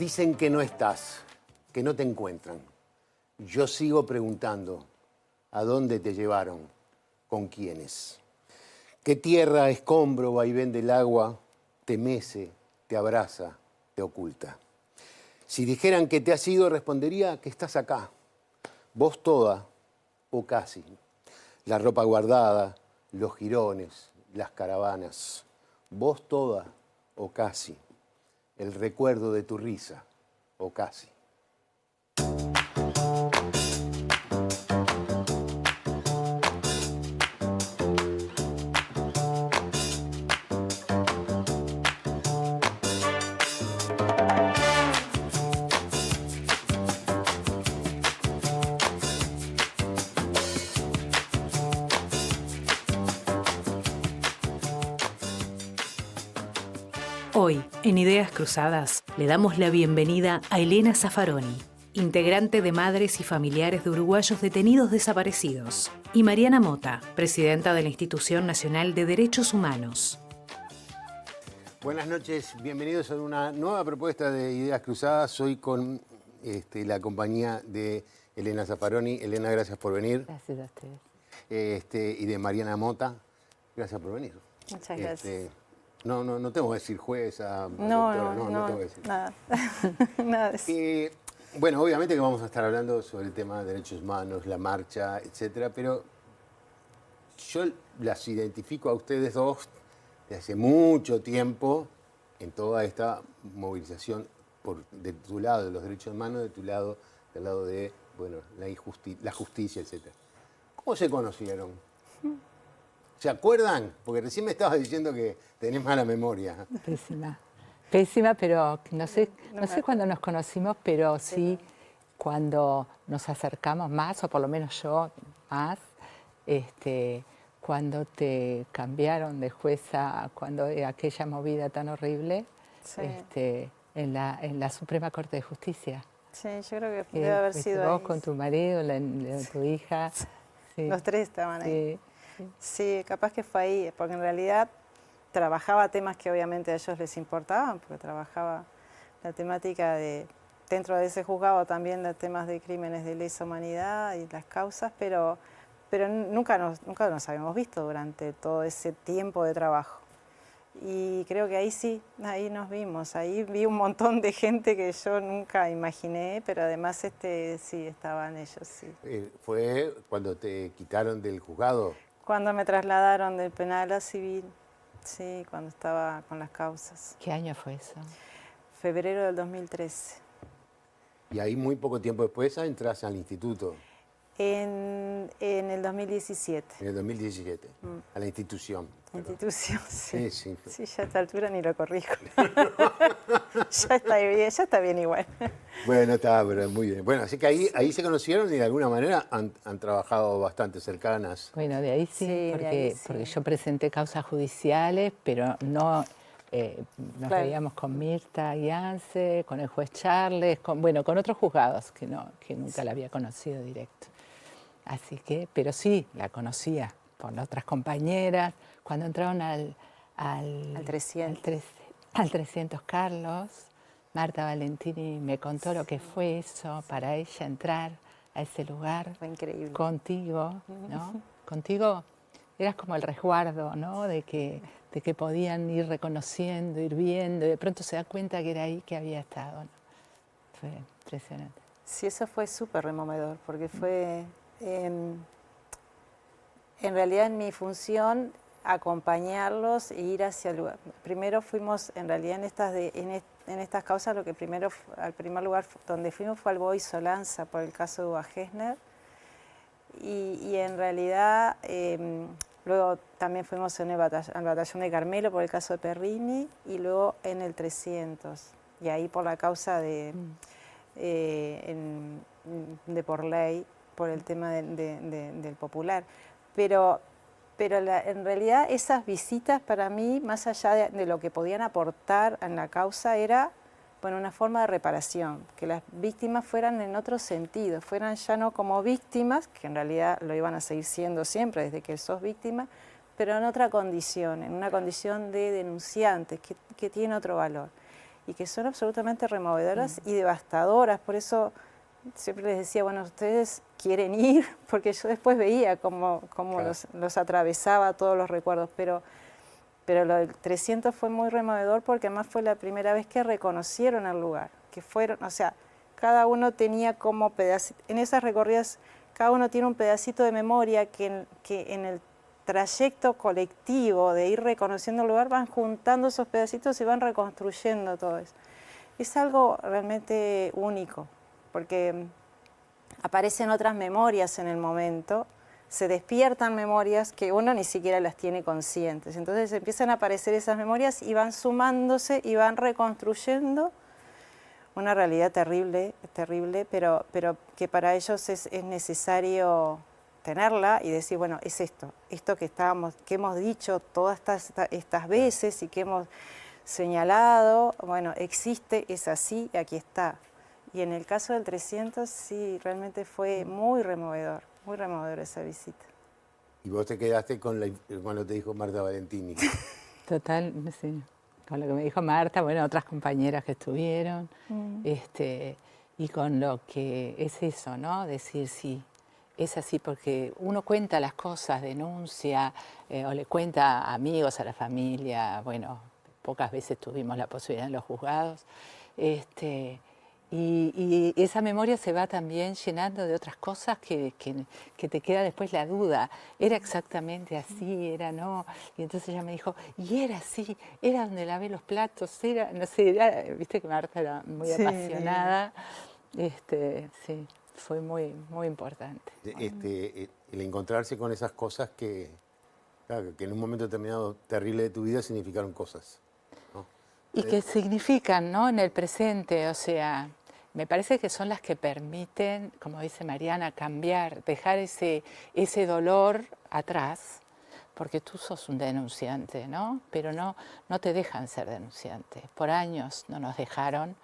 Dicen que no estás, que no te encuentran. Yo sigo preguntando, ¿a dónde te llevaron? ¿Con quiénes? ¿Qué tierra, escombro, vaivén del agua te mece, te abraza, te oculta? Si dijeran que te has ido, respondería que estás acá. Vos toda, o casi. La ropa guardada, los jirones, las caravanas. Vos toda, o casi. El recuerdo de tu risa, o casi. Hoy, en Ideas Cruzadas, le damos la bienvenida a Elena Zaffaroni, integrante de Madres y Familiares de Uruguayos Detenidos Desaparecidos, y Mariana Mota, presidenta de la Institución Nacional de Derechos Humanos. Buenas noches, bienvenidos a una nueva propuesta de Ideas Cruzadas. Hoy con la compañía de Elena Zaffaroni. Elena, gracias por venir. Gracias a ustedes. Y de Mariana Mota, gracias por venir. Muchas gracias. No tengo que decir jueza, No, doctora, no, tengo que decir. nada. Nada de eso. Bueno, obviamente que vamos a estar hablando sobre el tema de derechos humanos, la marcha, etcétera, pero yo las identifico a ustedes dos de hace mucho tiempo en toda esta movilización de tu lado, de los derechos humanos, de tu lado, del lado de la justicia, etcétera. ¿Cómo se conocieron? ¿Se acuerdan? Porque recién me estabas diciendo que tenés mala memoria. Pésima, pero no sé cuándo nos conocimos, pero sí cuando nos acercamos más, o por lo menos yo más, cuando te cambiaron de jueza, cuando aquella movida tan horrible, Sí. en la Suprema Corte de Justicia. Sí, yo creo que debe haber sido vos ahí. con tu marido, tu hija. Sí. Los tres estaban ahí. Sí. Sí, capaz que fue ahí, porque en realidad trabajaba temas que obviamente a ellos les importaban, porque trabajaba la temática dentro de ese juzgado también los temas de crímenes de lesa humanidad y las causas, pero nunca nos habíamos visto durante todo ese tiempo de trabajo. Y creo que ahí sí, ahí nos vimos, ahí vi un montón de gente que yo nunca imaginé, pero además sí, estaban ellos, sí. ¿Fue cuando te quitaron del juzgado? Cuando me trasladaron del penal a civil, sí, cuando estaba con las causas. ¿Qué año fue eso? Febrero del 2013. Y ahí muy poco tiempo después entras al instituto. En el 2017. En el 2017, a la institución. Institución, sí. Sí. Sí, ya a esta altura ni lo corrijo. Ya está bien igual. Bueno, pero muy bien. Bueno, así que ahí se conocieron y de alguna manera han trabajado bastante cercanas. Bueno, de ahí sí, Sí, porque, de ahí sí. porque yo presenté causas judiciales, pero no nos Claro. veíamos con Mirta Ianse, con el juez Charles, con otros juzgados que nunca la había conocido directo. Así que, pero sí, la conocía por otras compañeras. Cuando entraron al 300. al 300 Carlos, Marta Valentini me contó lo que fue eso para ella entrar a ese lugar. Fue increíble. Contigo, ¿no? Contigo eras como el resguardo, ¿no? De que podían ir reconociendo, ir viendo, y de pronto se da cuenta que era ahí que había estado, ¿no? Fue impresionante. Sí, eso fue súper removedor, porque fue, en realidad en mi función, acompañarlos e ir hacia el lugar. Primero fuimos, en realidad en estas causas, al primer lugar donde fuimos fue al Boy Solanza por el caso de Uva Gessner, y en realidad luego también fuimos al batallón de Carmelo por el caso de Perrini, y luego en el 300, y ahí por la causa de por ley, por el tema del popular. Pero en realidad esas visitas para mí, más allá de lo que podían aportar en la causa, era una forma de reparación, que las víctimas fueran en otro sentido, fueran ya no como víctimas, que en realidad lo iban a seguir siendo siempre desde que sos víctima, pero en otra condición, en una condición de denunciantes, que tiene otro valor. y que son absolutamente removedoras y devastadoras. Por eso siempre les decía, bueno, ustedes quieren ir, porque yo después veía cómo Claro. los atravesaba todos los recuerdos, pero lo del 300 fue muy removedor porque además fue la primera vez que reconocieron el lugar, que fueron, o sea, cada uno tenía como pedacito, en esas recorridas cada uno tiene un pedacito de memoria que en el trayecto colectivo de ir reconociendo el lugar van juntando esos pedacitos y van reconstruyendo todo eso. Es algo realmente único, porque aparecen otras memorias en el momento, se despiertan memorias que uno ni siquiera las tiene conscientes. Entonces empiezan a aparecer esas memorias y van sumándose y van reconstruyendo una realidad terrible, pero que para ellos es necesario tenerla y decir, bueno, es esto que hemos dicho todas estas veces y que hemos señalado, bueno, existe, es así, aquí está. Y en el caso del 300 sí, realmente fue muy removedor esa visita. Y vos te quedaste con lo que te dijo Marta Valentini. Total, sí. Con lo que me dijo Marta, bueno, otras compañeras que estuvieron, y con lo que es eso, ¿no? Decir sí, es así, porque uno cuenta las cosas, denuncia, o le cuenta a amigos, a la familia, bueno, pocas veces tuvimos la posibilidad en los juzgados, y esa memoria se va también llenando de otras cosas que te queda después la duda. Era exactamente así, era no. Y entonces ella me dijo, y era así, era donde lavé los platos, era, no sé, viste que Marta era muy apasionada. Sí, fue muy, muy importante. El encontrarse con esas cosas que, claro, que en un momento determinado terrible de tu vida significaron cosas, ¿no? Y que significan, ¿no? En el presente, o sea, me parece que son las que permiten, como dice Mariana, cambiar, dejar ese dolor atrás, porque tú sos un denunciante, ¿no? Pero no te dejan ser denunciante. Por años no nos dejaron,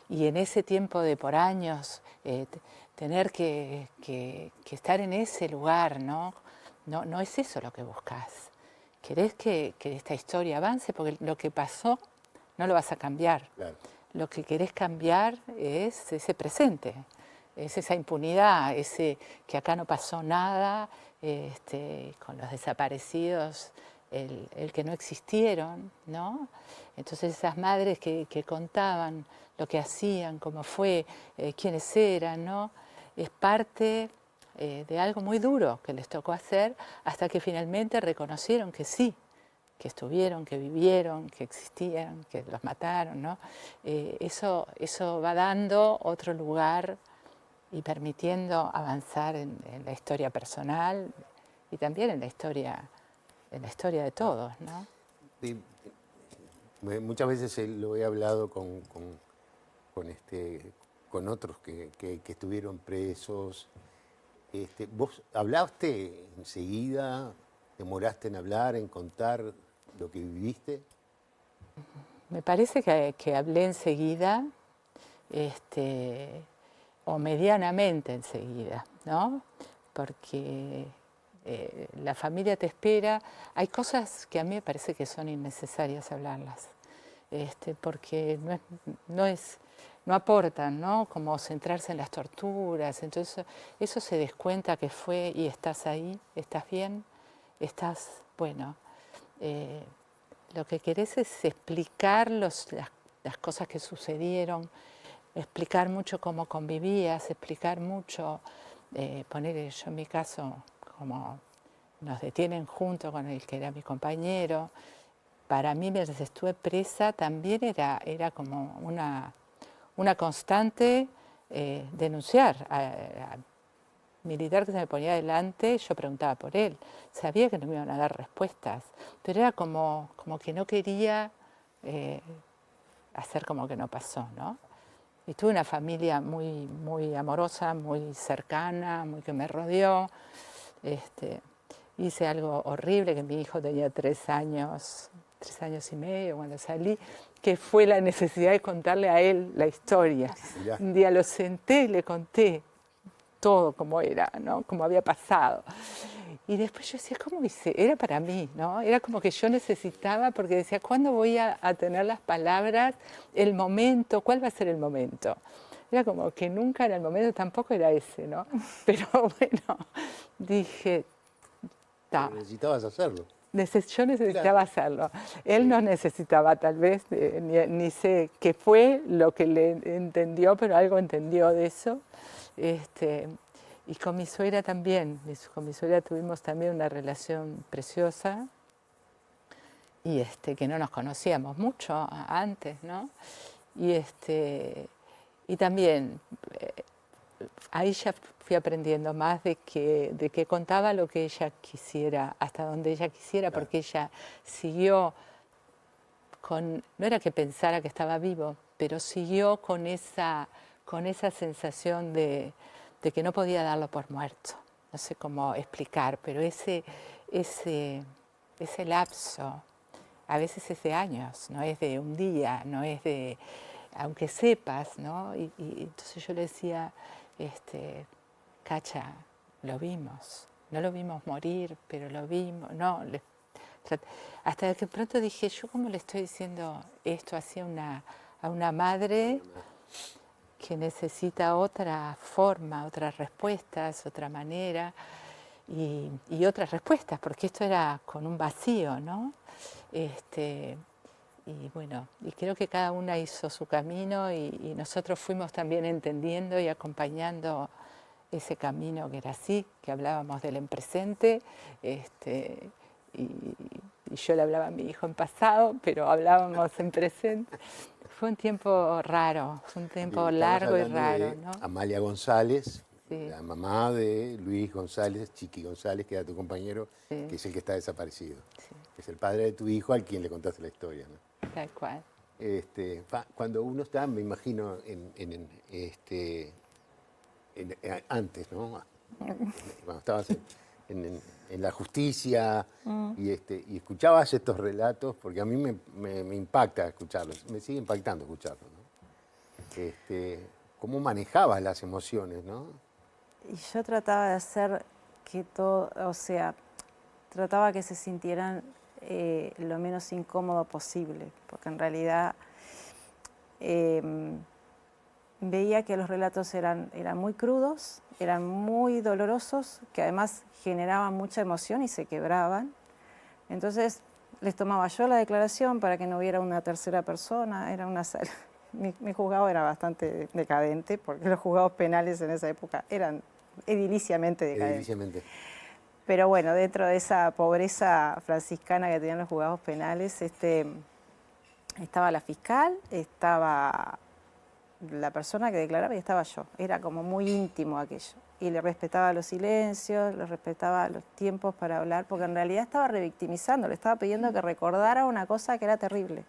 y en ese tiempo de por años tener que estar en ese lugar, ¿no? No es eso lo que buscas. Querés que esta historia avance, porque lo que pasó no lo vas a cambiar. Claro. Lo que querés cambiar es ese presente, es esa impunidad, ese que acá no pasó nada, con los desaparecidos, el que no existieron, ¿no? Entonces esas madres que contaban lo que hacían, cómo fue, quiénes eran, ¿no? Es parte de algo muy duro que les tocó hacer hasta que finalmente reconocieron que sí, que estuvieron, que vivieron, que existían, que los mataron, ¿no? Eso va dando otro lugar y permitiendo avanzar en la historia personal y también en la historia de todos, ¿no? Sí, muchas veces lo he hablado con otros que estuvieron presos. ¿Vos hablaste enseguida? ¿Demoraste en hablar, en contar lo que viviste? Me parece que hablé enseguida, o medianamente enseguida, ¿no? Porque la familia te espera. Hay cosas que a mí me parece que son innecesarias hablarlas, porque no aportan, ¿no? Como centrarse en las torturas. Entonces eso se descuenta que fue y estás ahí, estás bien, estás, bueno. Lo que querés es explicar las cosas que sucedieron, explicar mucho cómo convivías, explicar mucho, poner yo en mi caso, como nos detienen junto con el que era mi compañero. Para mí, mientras estuve presa, también era como una constante denunciar a militar que se me ponía delante, yo preguntaba por él. Sabía que no me iban a dar respuestas, pero era como que no quería hacer como que no pasó, ¿no? Y tuve una familia muy, muy amorosa, muy cercana, muy que me rodeó. Hice algo horrible, que mi hijo tenía 3 años y medio cuando salí, que fue la necesidad de contarle a él la historia. Ya. Un día lo senté y le conté todo como era, ¿no? Como había pasado. Y después yo decía, ¿cómo hice? Era para mí, ¿no? Era como que yo necesitaba, porque decía, ¿cuándo voy a tener las palabras? El momento, ¿cuál va a ser el momento? Era como que nunca era el momento, tampoco era ese, ¿no? Pero bueno, dije, ta. Necesitabas hacerlo. Yo necesitaba hacerlo. Él no necesitaba, tal vez, ni sé qué fue lo que le entendió, pero algo entendió de eso. Y con mi suegra también. Con mi suegra tuvimos también una relación preciosa y que no nos conocíamos mucho antes, ¿no? Y también ahí ya fui aprendiendo más de que contaba lo que ella quisiera, hasta donde ella quisiera, Claro. porque ella siguió no era que pensara que estaba vivo, pero siguió con esa sensación de que no podía darlo por muerto. No sé cómo explicar, pero ese lapso, a veces es de años, no es de un día, no es de, aunque sepas, ¿no? Y entonces yo le decía, Cacha, lo vimos, no lo vimos morir, pero lo vimos, no. Hasta que pronto dije, ¿yo cómo le estoy diciendo esto así a una madre que necesita otra forma, otras respuestas, otra manera y otras respuestas? Porque esto era con un vacío, ¿no? Y bueno, y creo que cada una hizo su camino y nosotros fuimos también entendiendo y acompañando ese camino que era así, que hablábamos del en presente, y yo le hablaba a mi hijo en pasado, pero hablábamos en presente. Fue un tiempo raro, fue un tiempo largo y raro, ¿no? Amalia González, Sí. la mamá de Luis González, Chiqui González, que era tu compañero, Sí. que es el que está desaparecido. Sí. Es el padre de tu hijo al quien le contaste la historia, ¿no? Tal cual. Cuando uno está, me imagino, antes, ¿no? Cuando estabas en la justicia y escuchabas estos relatos, porque a mí me impacta escucharlos, me sigue impactando escucharlos, ¿no? ¿Cómo manejabas las emociones, no? Y yo trataba de hacer que todo, o sea, trataba que se sintieran lo menos incómodo posible, porque en realidad veía que los relatos eran muy crudos, eran muy dolorosos, que además generaban mucha emoción y se quebraban. Entonces les tomaba yo la declaración para que no hubiera una tercera persona. Era una sala. Mi juzgado era bastante decadente, porque los juzgados penales en esa época eran ediliciamente decadentes. Ediliciamente. Pero bueno, dentro de esa pobreza franciscana que tenían los juzgados penales, estaba la fiscal, estaba la persona que declaraba y estaba yo. Era como muy íntimo aquello. Y le respetaba los silencios, le respetaba los tiempos para hablar, porque en realidad estaba revictimizando, le estaba pidiendo que recordara una cosa que era terrible.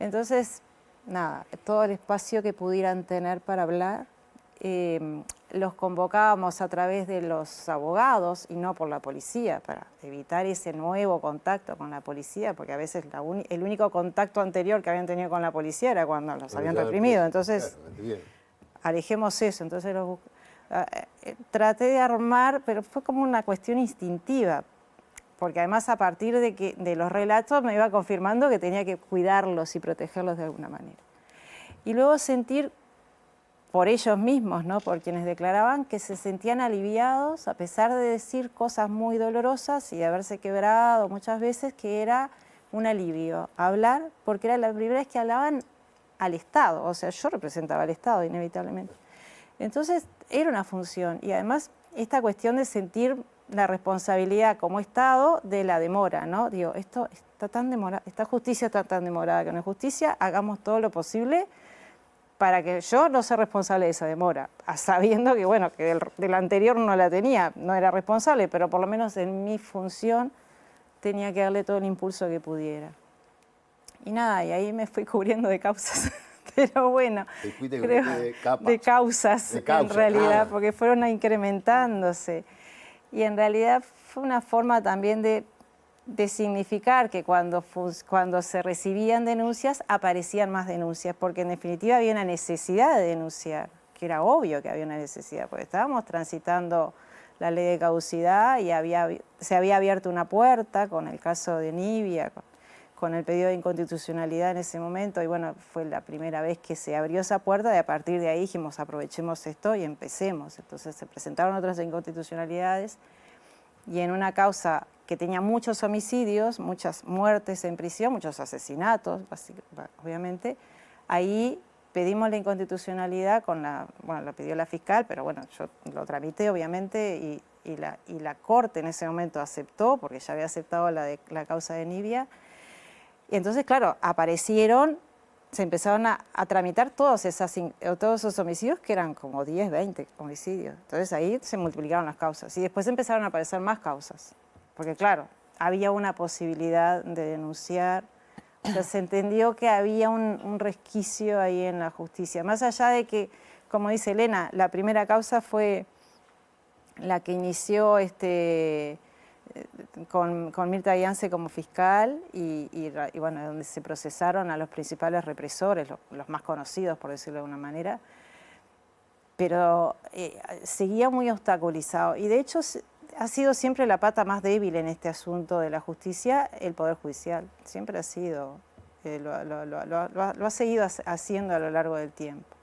Entonces, nada, todo el espacio que pudieran tener para hablar, los convocábamos a través de los abogados y no por la policía, para evitar ese nuevo contacto con la policía, porque a veces el único contacto anterior que habían tenido con la policía era cuando los habían reprimido. Entonces, claro, alejemos eso. Entonces traté de armar, pero fue como una cuestión instintiva, porque además a partir de los relatos me iba confirmando que tenía que cuidarlos y protegerlos de alguna manera. Y luego sentir por ellos mismos, ¿no? Por quienes declaraban, que se sentían aliviados a pesar de decir cosas muy dolorosas y de haberse quebrado muchas veces, que era un alivio hablar, porque era la primera vez que hablaban al Estado, o sea, yo representaba al Estado inevitablemente. Entonces era una función, y además esta cuestión de sentir la responsabilidad como Estado de la demora, ¿no? Digo, esto está tan demorado, esta justicia está tan demorada que no es justicia, hagamos todo lo posible para que yo no sea responsable de esa demora, sabiendo que, bueno, que del anterior no la tenía, no era responsable, pero por lo menos en mi función tenía que darle todo el impulso que pudiera. Y nada, y ahí me fui cubriendo de causas, pero bueno, creo, de causas en realidad, porque fueron incrementándose. Y en realidad fue una forma también de significar que cuando se recibían denuncias, aparecían más denuncias, porque en definitiva había una necesidad de denunciar, que era obvio que había una necesidad, porque estábamos transitando la ley de caducidad y se había abierto una puerta con el caso de Nibia, con el pedido de inconstitucionalidad en ese momento, y bueno, fue la primera vez que se abrió esa puerta y a partir de ahí dijimos aprovechemos esto y empecemos. Entonces se presentaron otras inconstitucionalidades y en una causa que tenía muchos homicidios, muchas muertes en prisión, muchos asesinatos, obviamente, ahí pedimos la inconstitucionalidad bueno, lo pidió la fiscal, pero bueno, yo lo tramité obviamente y la Corte en ese momento aceptó, porque ya había aceptado la causa de Nibia. Y entonces, claro, se empezaron a tramitar todos esos homicidios, que eran como 10, 20 homicidios. Entonces ahí se multiplicaron las causas y después empezaron a aparecer más causas, porque claro, había una posibilidad de denunciar. O sea, se entendió que había un resquicio ahí en la justicia. Más allá de que, como dice Elena, la primera causa fue la que inició con Mirta Yance como fiscal y bueno, donde se procesaron a los principales represores, los más conocidos, por decirlo de alguna manera, pero seguía muy obstaculizado. Y de hecho ha sido siempre la pata más débil en este asunto de la justicia, el Poder Judicial. Siempre ha sido, lo ha seguido haciendo a lo largo del tiempo.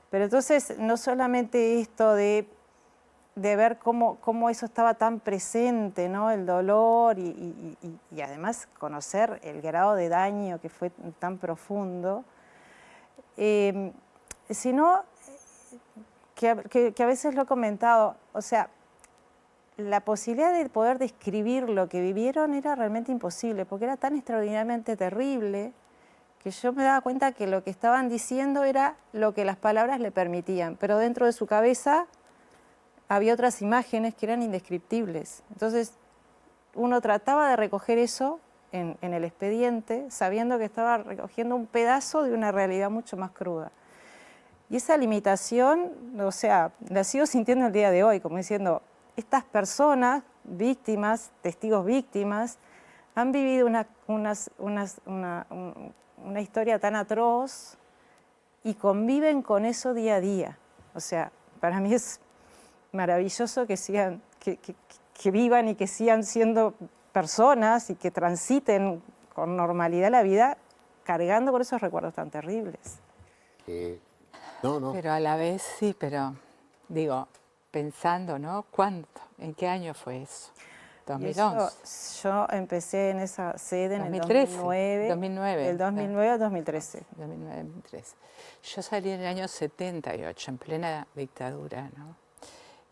Pero entonces, no solamente esto de ver cómo eso estaba tan presente, ¿no? El dolor y además conocer el grado de daño que fue tan profundo, sino que a veces lo he comentado, o sea, la posibilidad de poder describir lo que vivieron era realmente imposible, porque era tan extraordinariamente terrible que yo me daba cuenta que lo que estaban diciendo era lo que las palabras le permitían, pero dentro de su cabeza había otras imágenes que eran indescriptibles. Entonces, uno trataba de recoger eso en el expediente, sabiendo que estaba recogiendo un pedazo de una realidad mucho más cruda. Y esa limitación, o sea, la sigo sintiendo el día de hoy, como diciendo, estas personas, víctimas, testigos víctimas, han vivido una historia tan atroz y conviven con eso día a día. O sea, para mí es maravilloso que sigan, que vivan y que sigan siendo personas y que transiten con normalidad la vida cargando con esos recuerdos tan terribles. No. Pero a la vez sí, pero digo, pensando, ¿no? ¿Cuánto? ¿En qué año fue eso? 2011. Yo empecé en esa sede en 2013, el 2009. 2009. Del 2009 al 2013. 2009-2013. Yo salí en el año 78, en plena dictadura, ¿no?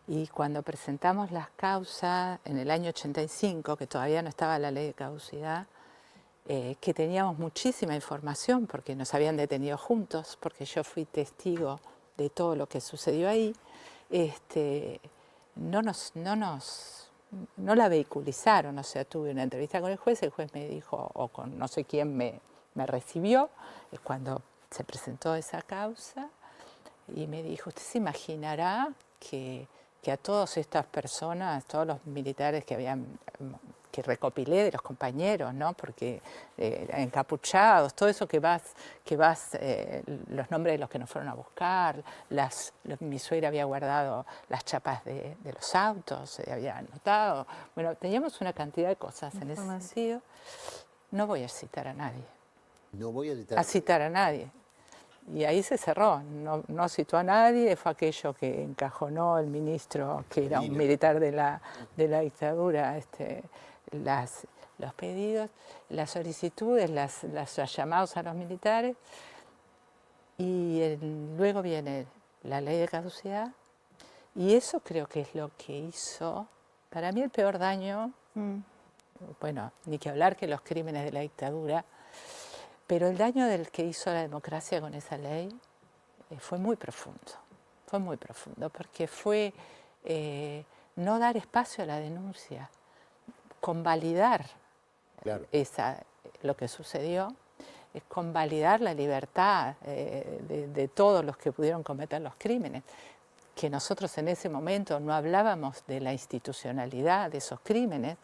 Y cuando presentamos las causas en el año 85, que todavía no estaba la ley de caducidad, que teníamos muchísima información porque nos habían detenido juntos, porque yo fui testigo de todo lo que sucedió ahí, no la vehiculizaron. O sea, tuve una entrevista con el juez me dijo, o con no sé quién me recibió, es cuando se presentó esa causa, y me dijo, usted se imaginará que a todas estas personas, todos los militares que recopilé de los compañeros, ¿no? Porque encapuchados, todo eso que vas los nombres de los que nos fueron a buscar, mi suegra había guardado las chapas de los autos, se había anotado. Bueno, teníamos una cantidad de cosas en ese sentido. No voy a citar a nadie. No voy a citar a nadie. Y ahí se cerró, no citó a nadie, fue aquello que encajonó el ministro, que era un militar de la dictadura, los pedidos, las solicitudes, los llamados a los militares, y luego viene la ley de caducidad, y eso creo que es lo que hizo, para mí el peor daño, bueno, ni que hablar que los crímenes de la dictadura, pero el daño del que hizo la democracia con esa ley fue muy profundo, porque fue no dar espacio a la denuncia, convalidar lo que sucedió, convalidar la libertad de todos los que pudieron cometer los crímenes, que nosotros en ese momento no hablábamos de la institucionalidad de esos crímenes,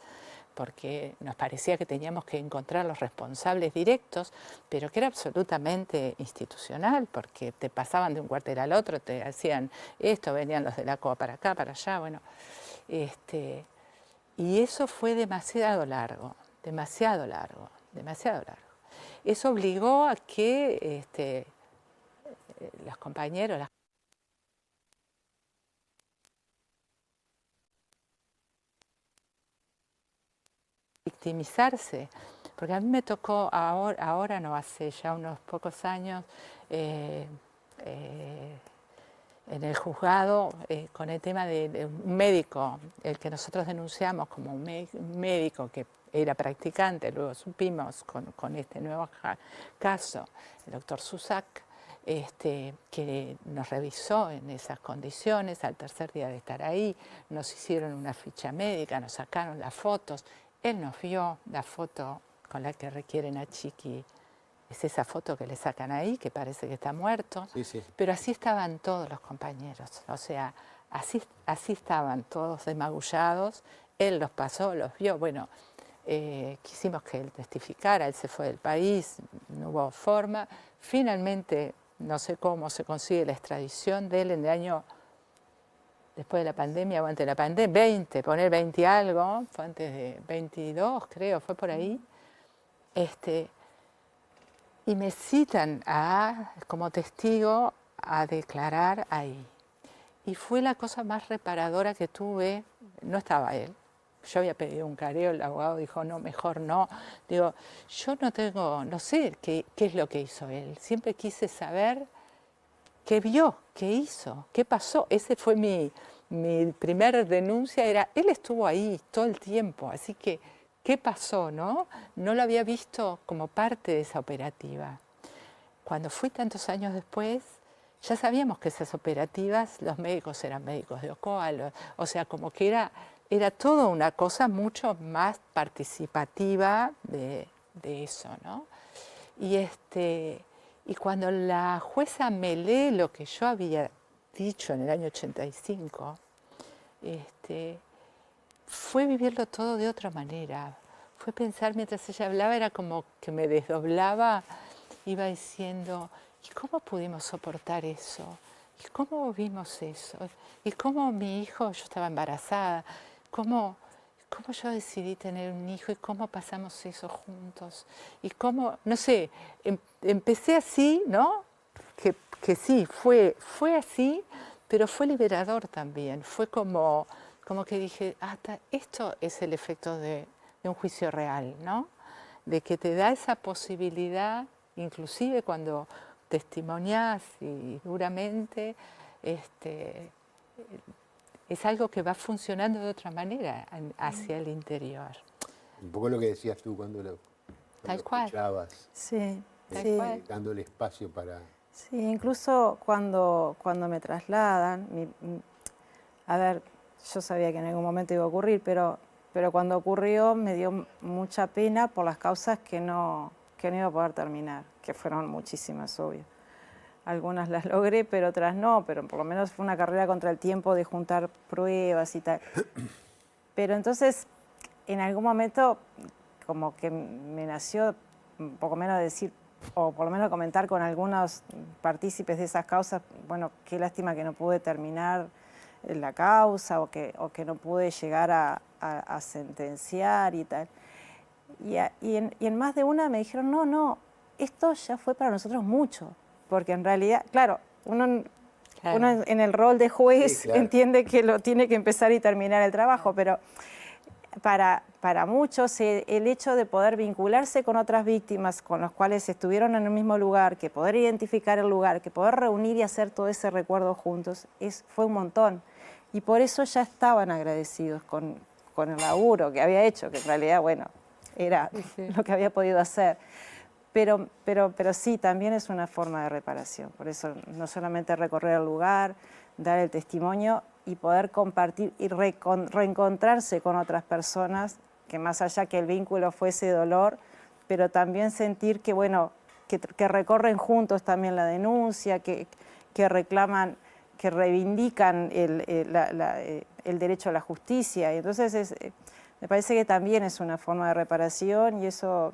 porque nos parecía que teníamos que encontrar los responsables directos, pero que era absolutamente institucional, porque te pasaban de un cuartel al otro, te hacían esto, venían los de la COA para acá, para allá, bueno. Y eso fue demasiado largo, demasiado largo, demasiado largo. Eso obligó a que los compañeros, las victimizarse, porque a mí me tocó ahora no, hace ya unos pocos años, en el juzgado con el tema de un médico, el que nosotros denunciamos como un médico que era practicante, luego supimos con este nuevo caso, el doctor Susak, que nos revisó en esas condiciones al tercer día de estar ahí, nos hicieron una ficha médica, nos sacaron las fotos, él nos vio la foto con la que requieren a Chiqui. Es esa foto que le sacan ahí, que parece que está muerto. Sí, sí. Pero así estaban todos los compañeros. O sea, así estaban todos demagullados. Él los pasó, los vio. Bueno, quisimos que él testificara. Él se fue del país, no hubo forma. Finalmente, no sé cómo se consigue la extradición de él en el año, después de la pandemia o antes de la pandemia, poner 20 y algo, fue antes de 22, creo, fue por ahí. Y me citan como testigo a declarar ahí. Y fue la cosa más reparadora que tuve. No estaba él. Yo había pedido un careo, el abogado dijo, no, mejor no. Digo, yo no sé qué es lo que hizo él. Siempre quise saber qué vio, qué hizo, qué pasó. Ese fue mi primera denuncia, él estuvo ahí todo el tiempo, así que ¿qué pasó, no? No lo había visto como parte de esa operativa. Cuando fui tantos años después, ya sabíamos que esas operativas, los médicos eran médicos de OCOA, o sea, como que era todo una cosa mucho más participativa de eso, ¿no? Y cuando la jueza me lee lo que yo había dicho en el año 85, fue vivirlo todo de otra manera. Fue pensar, mientras ella hablaba, era como que me desdoblaba, iba diciendo, ¿y cómo pudimos soportar eso? ¿Y cómo vimos eso? ¿Y cómo mi hijo, yo estaba embarazada, cómo yo decidí tener un hijo y cómo pasamos eso juntos? Y cómo, no sé, empecé así, ¿no? Que sí, fue así, pero fue liberador también. Fue como que dije, hasta esto es el efecto de un juicio real, ¿no? De que te da esa posibilidad, inclusive cuando testimonias y duramente, es algo que va funcionando de otra manera hacia el interior. Un poco lo que decías tú cuando Tal cual. escuchabas, Sí, Tal sí. cual. dándole espacio para... Sí, incluso cuando me trasladan, a ver, yo sabía que en algún momento iba a ocurrir, pero cuando ocurrió me dio mucha pena por las causas que no iba a poder terminar, que fueron muchísimas, obvio. Algunas las logré, pero otras no, pero por lo menos fue una carrera contra el tiempo de juntar pruebas y tal. Pero entonces, en algún momento, como que me nació un poco menos decir, o por lo menos comentar con algunos partícipes de esas causas, bueno, qué lástima que no pude terminar la causa o que no pude llegar a sentenciar y tal. Y en más de una me dijeron, no, esto ya fue para nosotros mucho, porque en realidad, claro, uno en el rol de juez Sí, claro, entiende que lo tiene que empezar y terminar el trabajo, pero para muchos el hecho de poder vincularse con otras víctimas con las cuales estuvieron en el mismo lugar, que poder identificar el lugar, que poder reunir y hacer todo ese recuerdo juntos, fue un montón. Y por eso ya estaban agradecidos con el laburo que había hecho, que en realidad, bueno, era lo que había podido hacer. Pero sí, también es una forma de reparación. Por eso no solamente recorrer el lugar, dar el testimonio y poder compartir y reencontrarse con otras personas, que más allá que el vínculo fuese dolor, pero también sentir que, bueno, que recorren juntos también la denuncia, que reclaman, que reivindican el derecho a la justicia. Y entonces me parece que también es una forma de reparación y eso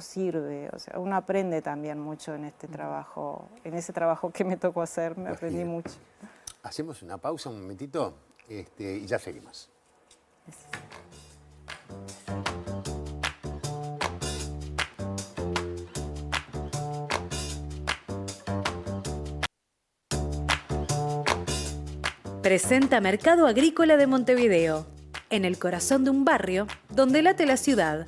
sirve. O sea, uno aprende también mucho en este trabajo, en ese trabajo que me tocó hacer, me aprendí mucho. Hacemos una pausa un momentito y ya seguimos. Presenta Mercado Agrícola de Montevideo, en el corazón de un barrio donde late la ciudad.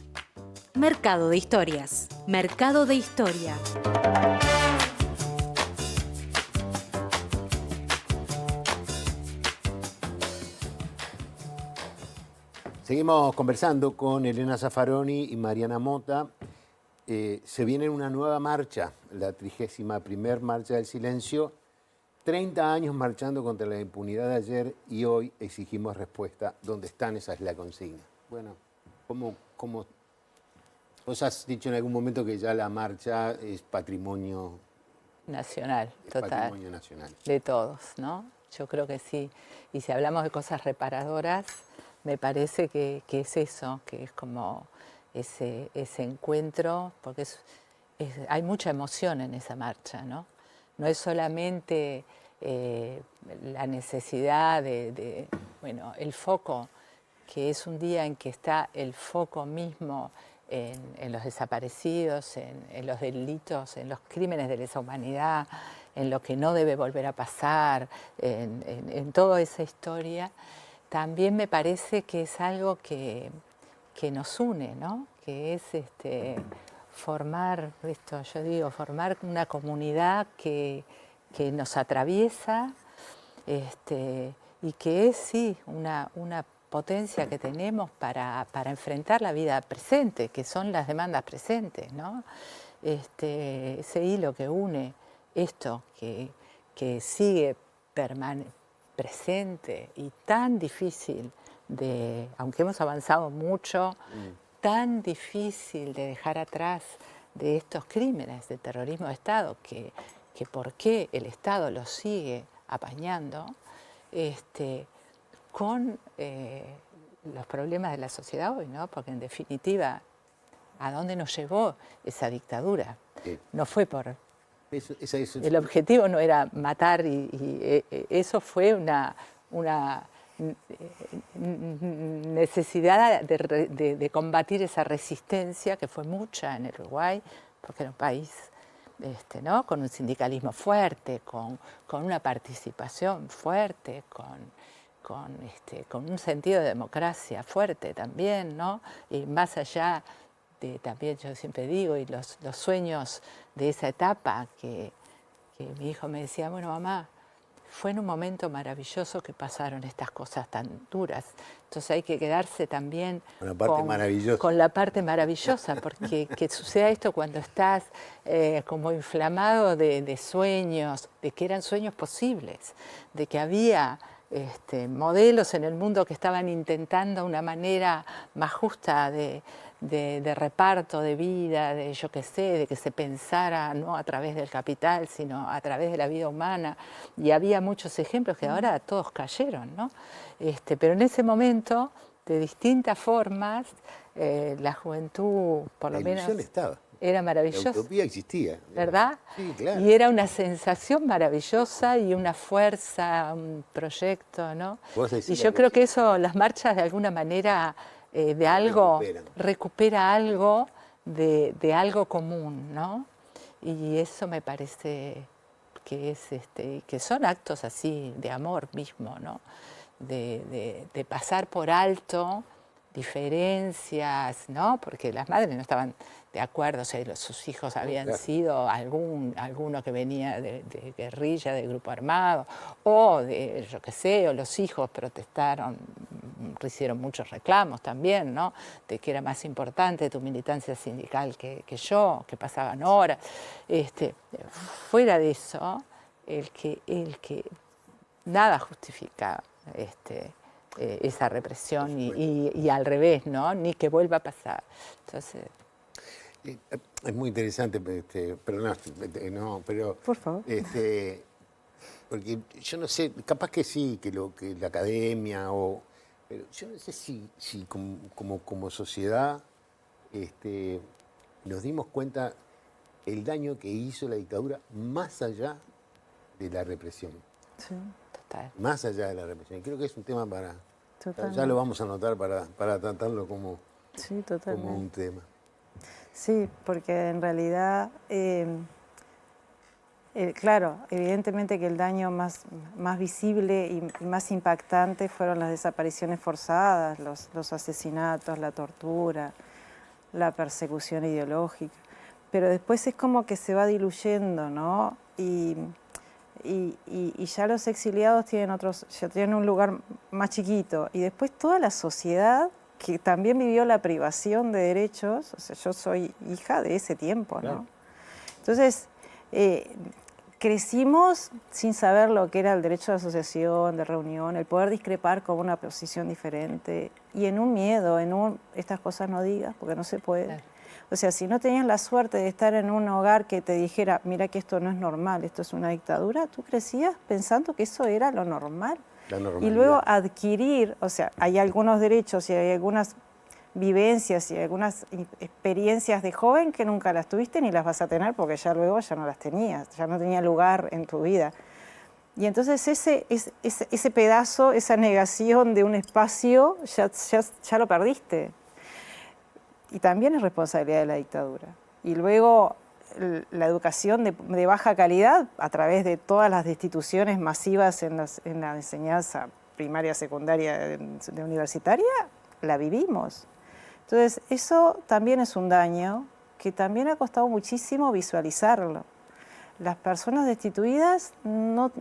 Mercado de Historias. Mercado de Historia. Seguimos conversando con Elena Zaffaroni y Mariana Mota. Se viene una nueva marcha, la 31ª Marcha del Silencio. 30 años marchando contra la impunidad de ayer y hoy exigimos respuesta. ¿Dónde están? Esa es la consigna. Bueno, ¿cómo? Vos has dicho en algún momento que ya la marcha es patrimonio Nacional, total. Patrimonio nacional. De todos, ¿no? Yo creo que sí. Y si hablamos de cosas reparadoras, me parece que es eso, que es como ese encuentro, porque hay mucha emoción en esa marcha, ¿no? No es solamente la necesidad bueno, el foco, que es un día en que está el foco mismo en los desaparecidos, en los delitos, en los crímenes de lesa humanidad, en lo que no debe volver a pasar, en toda esa historia. También me parece que es algo que nos une, ¿no? Que es formar formar una comunidad que nos atraviesa y que es, sí, una potencia que tenemos para enfrentar la vida presente, que son las demandas presentes, ¿no? Ese hilo que une esto, que sigue presente y tan difícil aunque hemos avanzado mucho, tan difícil de dejar atrás de estos crímenes de terrorismo de Estado, que por qué el Estado los sigue apañando, con los problemas de la sociedad hoy, ¿no? Porque en definitiva, ¿a dónde nos llevó esa dictadura? Sí. No fue por... Eso. El objetivo no era matar y eso fue una necesidad de combatir esa resistencia que fue mucha en el Uruguay, porque era un país ¿no? Con un sindicalismo fuerte, con una participación fuerte, con un sentido de democracia fuerte también, ¿no? Y más allá de, también yo siempre digo, y los sueños de esa etapa, que mi hijo me decía, bueno, mamá, fue en un momento maravilloso que pasaron estas cosas tan duras. Entonces hay que quedarse también con la parte maravillosa, porque que suceda esto cuando estás como inflamado de sueños, de que eran sueños posibles, de que había modelos en el mundo que estaban intentando una manera más justa de reparto de vida, de yo qué sé, de que se pensara no a través del capital, sino a través de la vida humana. Y había muchos ejemplos que ahora todos cayeron, ¿no? Pero en ese momento, de distintas formas, la juventud, por lo menos, estaba. Era maravillosa. La utopía existía. ¿Verdad? Sí, claro. Y era una sensación maravillosa y una fuerza, un proyecto, ¿no? Y yo creo que eso, las marchas de alguna manera de algo, recupera algo de algo común, ¿no? Y eso me parece que es que son actos así de amor mismo, ¿no? De pasar por alto diferencias, ¿no? Porque las madres no estaban de acuerdo, o sea, sus hijos habían sido alguno que venía de guerrilla, de grupo armado, o de, yo qué sé, o los hijos protestaron, hicieron muchos reclamos también, ¿no? De que era más importante tu militancia sindical que yo, que pasaban horas. Fuera de eso, el que nada justificaba esa represión y al revés, ¿no? Ni que vuelva a pasar. Entonces... Es muy interesante, perdón, no, pero... Por favor. Porque yo no sé, capaz que sí, que la academia Pero yo no sé si como sociedad nos dimos cuenta el daño que hizo la dictadura más allá de la represión. Sí, total. Más allá de la represión. Y creo que es un tema para... Totalmente. Ya lo vamos a anotar para tratarlo como Sí, totalmente. un tema. Sí, porque en realidad, claro, evidentemente que el daño más visible y más impactante fueron las desapariciones forzadas, los asesinatos, la tortura, la persecución ideológica. Pero después es como que se va diluyendo, ¿no? Y ya los exiliados ya tienen un lugar más chiquito. Y después toda la sociedad que también vivió la privación de derechos, o sea, yo soy hija de ese tiempo, ¿no? Claro. Entonces, crecimos sin saber lo que era el derecho de asociación, de reunión, el poder discrepar con una posición diferente, y en un miedo, estas cosas no digas, porque no se puede. Claro. O sea, si no tenías la suerte de estar en un hogar que te dijera, mira que esto no es normal, esto es una dictadura, tú crecías pensando que eso era lo normal. La Y normalidad. luego adquirir, o sea, hay algunos derechos y hay algunas vivencias y algunas experiencias de joven que nunca las tuviste ni las vas a tener porque ya luego ya no las tenías, ya no tenía lugar en tu vida. Y entonces ese pedazo, esa negación de un espacio, ya lo perdiste. Y también es responsabilidad de la dictadura. Y luego la educación de baja calidad a través de todas las destituciones masivas en la enseñanza primaria, secundaria, de universitaria, la vivimos. Entonces, eso también es un daño que también ha costado muchísimo visualizarlo. Las personas destituidas no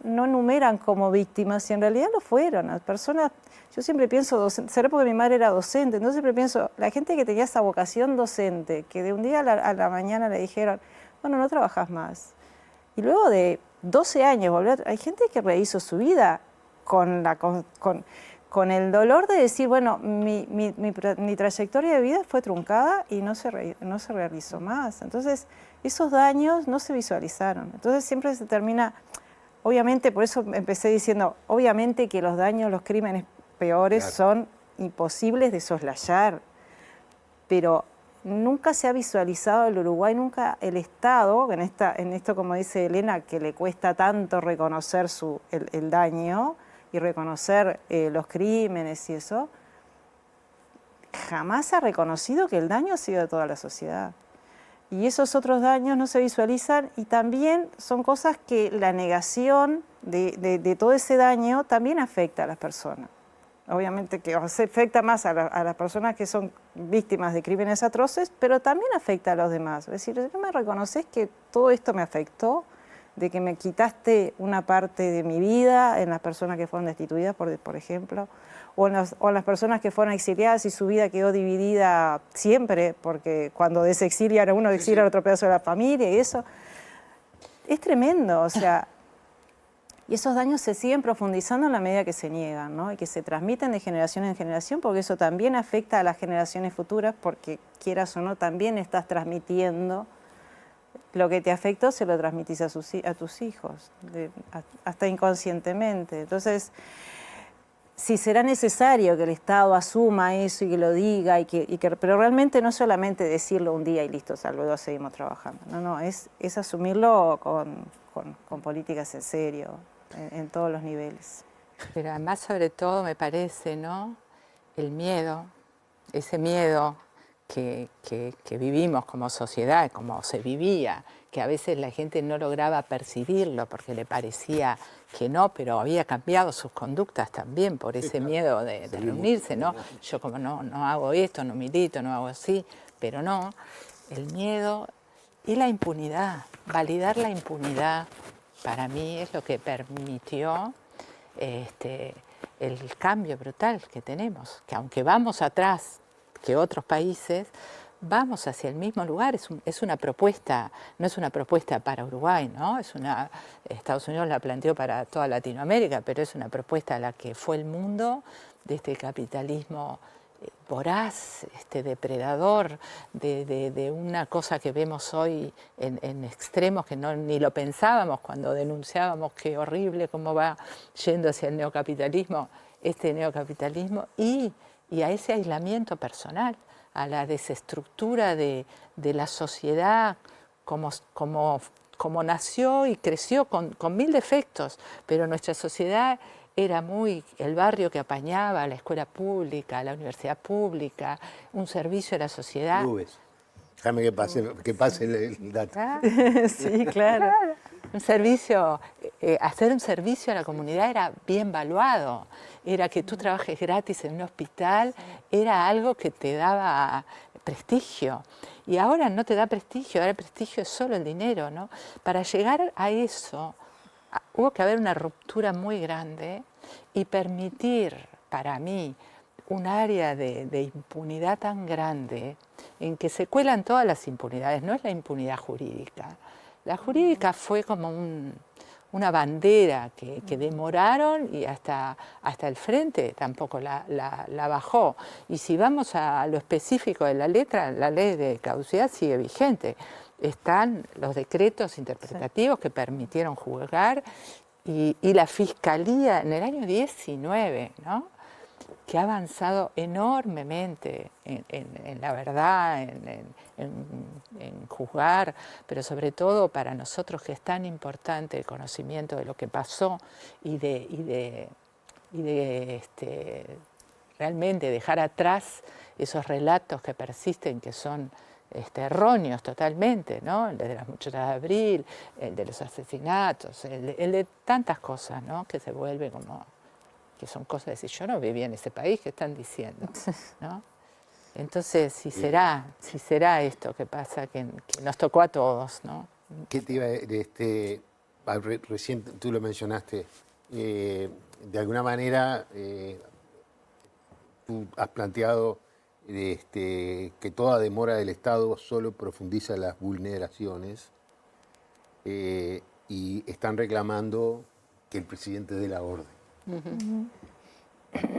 enumeran como víctimas y en realidad lo fueron. Las personas, yo siempre pienso, será porque mi madre era docente, entonces siempre pienso, la gente que tenía esa vocación docente, que de un día a la mañana le dijeron, bueno, no trabajas más. Y luego de 12 años, hay gente que rehizo su vida con el dolor de decir, bueno, mi trayectoria de vida fue truncada y no se realizó más. Entonces, esos daños no se visualizaron. Entonces, siempre se termina, obviamente, por eso empecé diciendo, obviamente que los daños, los crímenes peores son imposibles de soslayar, pero nunca se ha visualizado el Uruguay, nunca el Estado, en esto, como dice Elena, que le cuesta tanto reconocer el daño, y reconocer los crímenes y eso, jamás ha reconocido que el daño ha sido de toda la sociedad. Y esos otros daños no se visualizan y también son cosas que la negación de todo ese daño también afecta a las personas. Obviamente que afecta más a las personas que son víctimas de crímenes atroces, pero también afecta a los demás. Es decir, ¿no me reconoces que todo esto me afectó? De que me quitaste una parte de mi vida en las personas que fueron destituidas, por ejemplo, o en las personas que fueron exiliadas y su vida quedó dividida siempre, porque cuando desexilian a uno, exilian a otro pedazo de la familia y eso. Es tremendo, o sea, y esos daños se siguen profundizando en la medida que se niegan, ¿no? Y que se transmiten de generación en generación, porque eso también afecta a las generaciones futuras, porque quieras o no, también estás transmitiendo. Lo que te afectó se lo transmitís a tus hijos, hasta inconscientemente. Entonces, si será necesario que el Estado asuma eso y que lo diga, pero realmente no solamente decirlo un día y listo, o sea, luego seguimos trabajando. No, es asumirlo con políticas en serio, en todos los niveles. Pero además, sobre todo, me parece, ¿no? El miedo, ese miedo que vivimos como sociedad, como se vivía, que a veces la gente no lograba percibirlo porque le parecía que no, pero había cambiado sus conductas también por ese miedo de reunirse, ¿no? Yo como no hago esto, no milito, no hago así, pero no, el miedo y la impunidad, validar la impunidad, para mí es lo que permitió el cambio brutal que tenemos, que aunque vamos atrás que otros países, vamos hacia el mismo lugar. Es una propuesta, no es una propuesta para Uruguay, ¿no? Estados Unidos la planteó para toda Latinoamérica, pero es una propuesta a la que fue el mundo de este capitalismo voraz, depredador, de una cosa que vemos hoy en extremos que ni lo pensábamos cuando denunciábamos qué horrible cómo va yendo hacia el neocapitalismo. este neocapitalismo y a ese aislamiento personal, a la desestructura de la sociedad como nació y creció con 1000 defectos, pero nuestra sociedad era muy el barrio que apañaba, la escuela pública, la universidad pública, un servicio a la sociedad. Nubes. Déjame que pase el dato. Sí, claro. Un servicio, hacer un servicio a la comunidad era bien valuado. Era que tú trabajes gratis en un hospital, era algo que te daba prestigio. Y ahora no te da prestigio, ahora el prestigio es solo el dinero, ¿no? Para llegar a eso hubo que haber una ruptura muy grande y permitir, para mí, un área de impunidad tan grande en que se cuelan todas las impunidades, no es la impunidad jurídica. La jurídica fue como una bandera que demoraron y hasta el frente tampoco la bajó. Y si vamos a lo específico de la letra, la ley de caducidad sigue vigente. Están los decretos interpretativos que permitieron juzgar y la Fiscalía en el año 19, ¿no? Que ha avanzado enormemente en la verdad, en juzgar, pero sobre todo para nosotros que es tan importante el conocimiento de lo que pasó y de realmente dejar atrás esos relatos que persisten, que son erróneos totalmente, ¿no? El de las muchachas de abril, el de los asesinatos, el de tantas cosas, ¿no? Que se vuelve como... que son cosas de decir, yo no vivía en ese país, ¿qué están diciendo? ¿No? Entonces, si será esto que pasa, que nos tocó a todos, ¿no? ¿Qué te iba recién tú lo mencionaste, de alguna manera tú has planteado que toda demora del Estado solo profundiza las vulneraciones y están reclamando que el presidente dé la orden.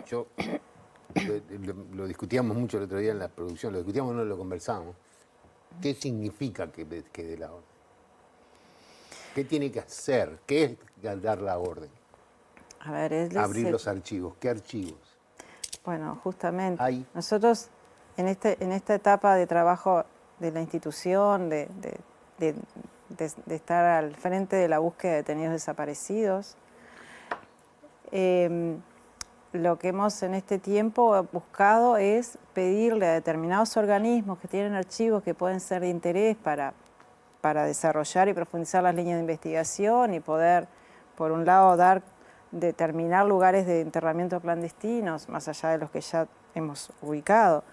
Yo lo discutíamos mucho el otro día en la producción, lo discutíamos, no lo conversamos. ¿Qué significa que dé la orden? ¿Qué tiene que hacer? ¿Qué es dar la orden? A ver, abrir los archivos. ¿Qué archivos? Bueno, justamente. Hay. Nosotros en esta etapa de trabajo de la institución, de estar al frente de la búsqueda de detenidos desaparecidos, lo que hemos en este tiempo buscado es pedirle a determinados organismos que tienen archivos que pueden ser de interés para desarrollar y profundizar las líneas de investigación y poder, por un lado, determinar lugares de enterramiento clandestinos, más allá de los que ya hemos ubicado,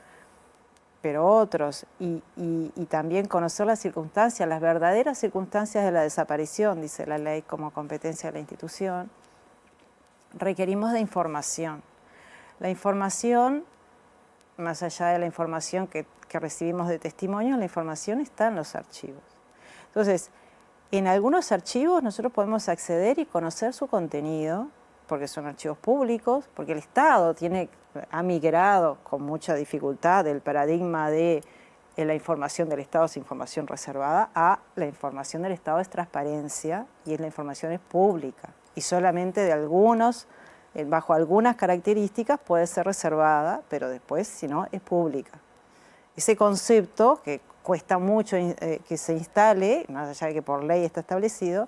pero otros, y también conocer las circunstancias, las verdaderas circunstancias de la desaparición, dice la ley como competencia de la institución. Requerimos de información. La información, más allá de la información que recibimos de testimonios, la información está en los archivos. Entonces, en algunos archivos nosotros podemos acceder y conocer su contenido, porque son archivos públicos, porque el Estado ha migrado con mucha dificultad del paradigma de la información del Estado es información reservada a la información del Estado es transparencia y la información es pública. Y solamente de algunos, bajo algunas características puede ser reservada, pero después, si no, es pública. Ese concepto, que cuesta mucho que se instale, más allá de que por ley está establecido,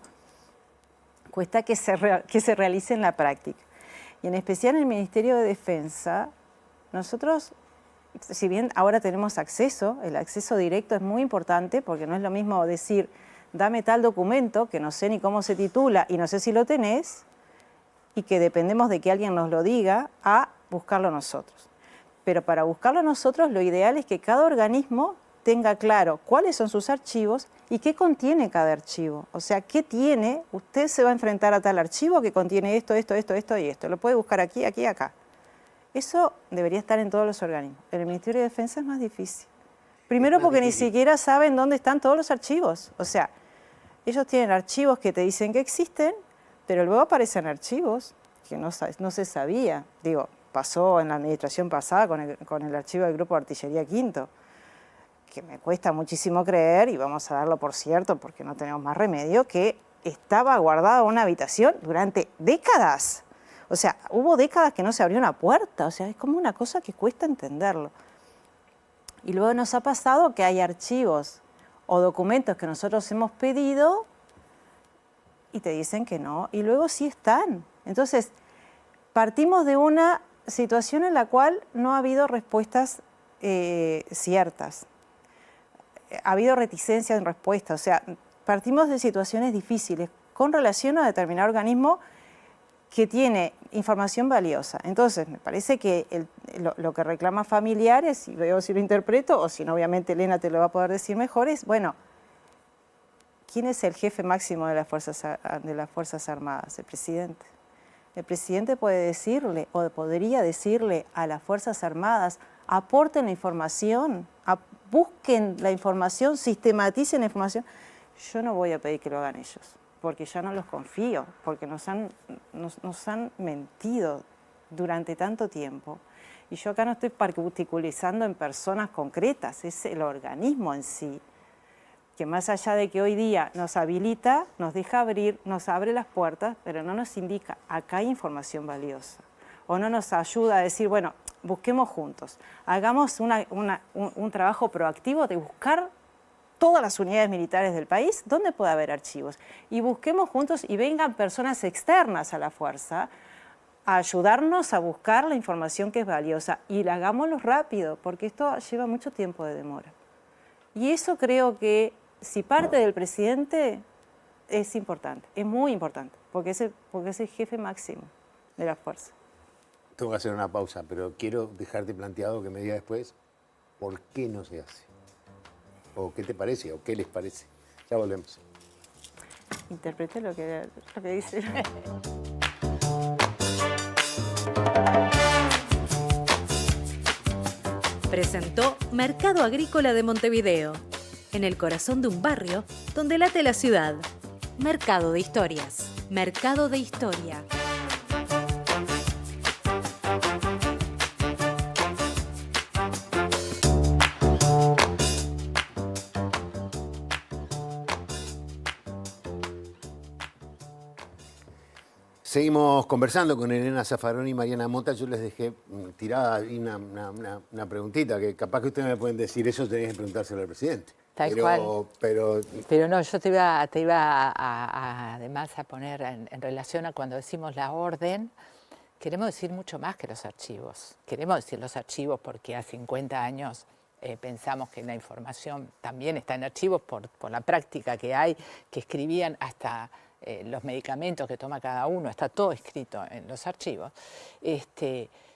cuesta que se realice en la práctica. Y en especial en el Ministerio de Defensa, nosotros, si bien ahora tenemos acceso, el acceso directo es muy importante, porque no es lo mismo decir, dame tal documento, que no sé ni cómo se titula y no sé si lo tenés, y que dependemos de que alguien nos lo diga, a buscarlo nosotros. Pero para buscarlo nosotros, lo ideal es que cada organismo tenga claro cuáles son sus archivos y qué contiene cada archivo. O sea, qué tiene, usted se va a enfrentar a tal archivo que contiene esto, esto, esto, esto y esto. Lo puede buscar aquí, aquí, acá. Eso debería estar en todos los organismos. En el Ministerio de Defensa es más difícil. Primero porque ni siquiera saben dónde están todos los archivos. O sea, ellos tienen archivos que te dicen que existen, pero luego aparecen archivos que no se sabía. Digo, pasó en la administración pasada con el archivo del Grupo de Artillería Quinto, que me cuesta muchísimo creer, y vamos a darlo por cierto porque no tenemos más remedio, que estaba guardado en una habitación durante décadas. O O sea, hubo décadas que no se abrió una puerta, o sea, es como una cosa que cuesta entenderlo. Y luego nos ha pasado que hay archivos o documentos que nosotros hemos pedido y te dicen que no, y luego sí están. Entonces, partimos de una situación en la cual no ha habido respuestas ciertas. Ha habido reticencia en respuesta, o sea, partimos de situaciones difíciles con relación a determinado organismo que tiene información valiosa. Entonces, me parece que lo que reclama familiares, y veo si lo interpreto, o si no, obviamente Elena te lo va a poder decir mejor, es, bueno, ¿quién es el jefe máximo de las Fuerzas Armadas? El presidente. El presidente puede decirle, o podría decirle a las Fuerzas Armadas, aporten la información, busquen la información, sistematicen la información. Yo no voy a pedir que lo hagan ellos, porque ya no los confío, porque nos han mentido durante tanto tiempo. Y yo acá no estoy particularizando en personas concretas, es el organismo en sí, que más allá de que hoy día nos habilita, nos deja abrir, nos abre las puertas, pero no nos indica, acá hay información valiosa. O no nos ayuda a decir, bueno, busquemos juntos, hagamos un trabajo proactivo de buscar todas las unidades militares del país, donde puede haber archivos. Y busquemos juntos y vengan personas externas a la fuerza a ayudarnos a buscar la información que es valiosa. Y hagámoslo rápido, porque esto lleva mucho tiempo de demora. Y eso creo que si parte del presidente es importante, es muy importante, porque es el jefe máximo de la fuerza. Tengo que hacer una pausa, pero quiero dejarte planteado que me digas después por qué no se hace. ¿O qué te parece? ¿O qué les parece? Ya volvemos. Interprete lo que dice. Presentó Mercado Agrícola de Montevideo, en el corazón de un barrio donde late la ciudad. Mercado de Historias. Mercado de Historia. Seguimos conversando con Elena Zaffaroni y Mariana Mota. Yo les dejé tirada ahí una preguntita que capaz que ustedes me pueden decir, eso tenés que preguntárselo al presidente. Tal cual. Pero no, yo te iba además a poner en relación a cuando decimos la orden, queremos decir mucho más que los archivos. Queremos decir los archivos porque hace 50 años pensamos que la información también está en archivos por la práctica que hay, que escribían hasta los medicamentos que toma cada uno, está todo escrito en los archivos,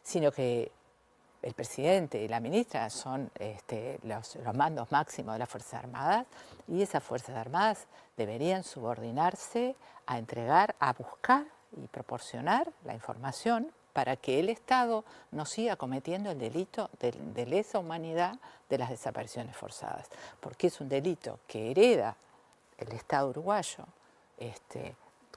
sino que el presidente y la ministra son los mandos máximos de las Fuerzas Armadas, y esas Fuerzas Armadas deberían subordinarse a entregar, a buscar y proporcionar la información para que el Estado no siga cometiendo el delito de lesa humanidad de las desapariciones forzadas, porque es un delito que hereda el Estado uruguayo,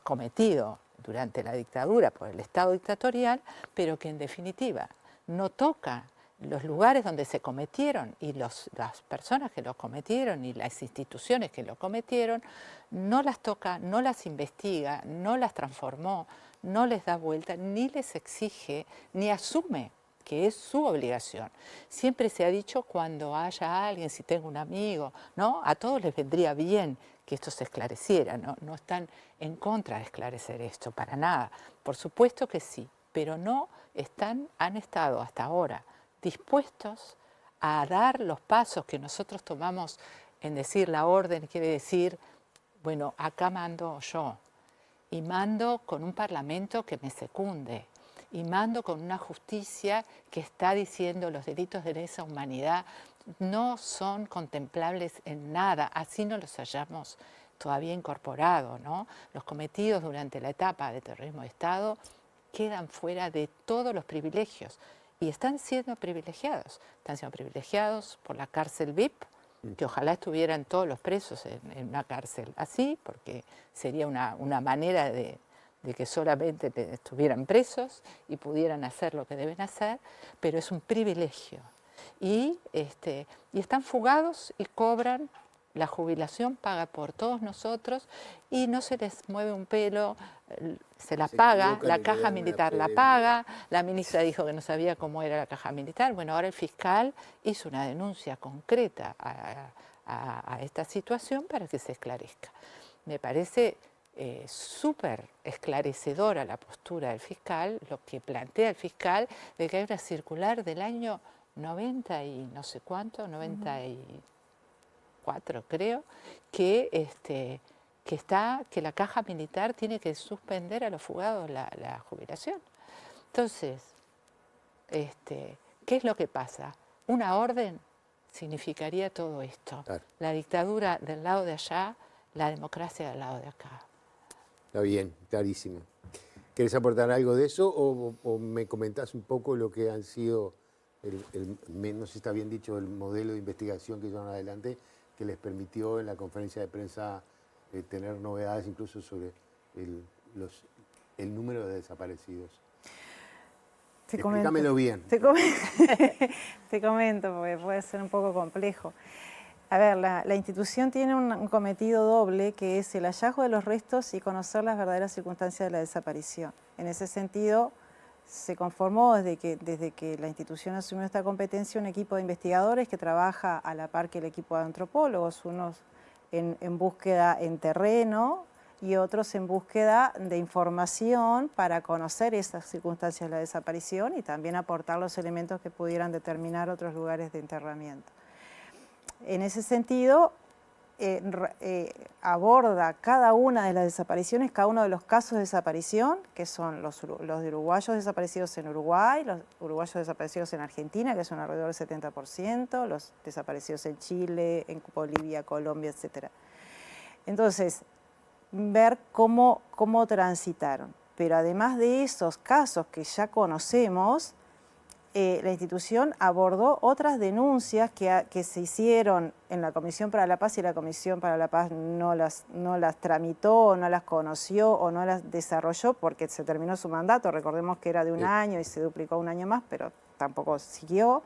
cometido durante la dictadura por el Estado dictatorial, pero que en definitiva no toca los lugares donde se cometieron, y las personas que lo cometieron y las instituciones que lo cometieron, no las toca, no las investiga, no las transformó, no les da vuelta, ni les exige, ni asume que es su obligación. Siempre se ha dicho, cuando haya alguien, si tengo un amigo, ¿no? A todos les vendría bien que esto se esclareciera, no están en contra de esclarecer esto, para nada. Por supuesto que sí, pero no han estado hasta ahora dispuestos a dar los pasos que nosotros tomamos en decir la orden, quiere decir, bueno, acá mando yo, y mando con un parlamento que me secunde, y mando con una justicia que está diciendo los delitos de lesa humanidad no son contemplables en nada, así no los hayamos todavía incorporado, ¿no? Los cometidos durante la etapa de terrorismo de Estado quedan fuera de todos los privilegios, y están siendo privilegiados por la cárcel VIP, que ojalá estuvieran todos los presos en una cárcel así, porque sería una manera de que solamente estuvieran presos y pudieran hacer lo que deben hacer, pero es un privilegio. Y están fugados y cobran la jubilación paga por todos nosotros y no se les mueve un pelo, se la paga, la caja militar la paga, la ministra dijo que no sabía cómo era la caja militar, bueno, ahora el fiscal hizo una denuncia concreta a esta situación para que se esclarezca. Me parece súper esclarecedora la postura del fiscal, lo que plantea el fiscal de que hay una circular del año 90 y no sé cuánto, 94 creo, que la caja militar tiene que suspender a los fugados la jubilación. Entonces, ¿qué es lo que pasa? Una orden significaría todo esto. Claro. La dictadura del lado de allá, la democracia del lado de acá. Está bien, clarísimo. ¿Querés aportar algo de eso o me comentás un poco lo que han sido, no sé si está bien dicho, el modelo de investigación que llevan adelante que les permitió en la conferencia de prensa tener novedades incluso sobre el número de desaparecidos? Explícamelo bien. Te comento, porque puede ser un poco complejo. A ver, la institución tiene un cometido doble, que es el hallazgo de los restos y conocer las verdaderas circunstancias de la desaparición. En ese sentido, se conformó desde que la institución asumió esta competencia un equipo de investigadores que trabaja a la par que el equipo de antropólogos, unos en búsqueda en terreno y otros en búsqueda de información para conocer esas circunstancias de la desaparición y también aportar los elementos que pudieran determinar otros lugares de enterramiento. En ese sentido, aborda cada una de las desapariciones, cada uno de los casos de desaparición, que son los de uruguayos desaparecidos en Uruguay, los uruguayos desaparecidos en Argentina, que son alrededor del 70%, los desaparecidos en Chile, en Bolivia, Colombia, etc. Entonces, ver cómo transitaron. Pero además de esos casos que ya conocemos, la institución abordó otras denuncias que se hicieron en la Comisión para la Paz y la Comisión para la Paz no las tramitó, no las conoció o no las desarrolló porque se terminó su mandato. Recordemos que era de un año y se duplicó un año más, pero tampoco siguió.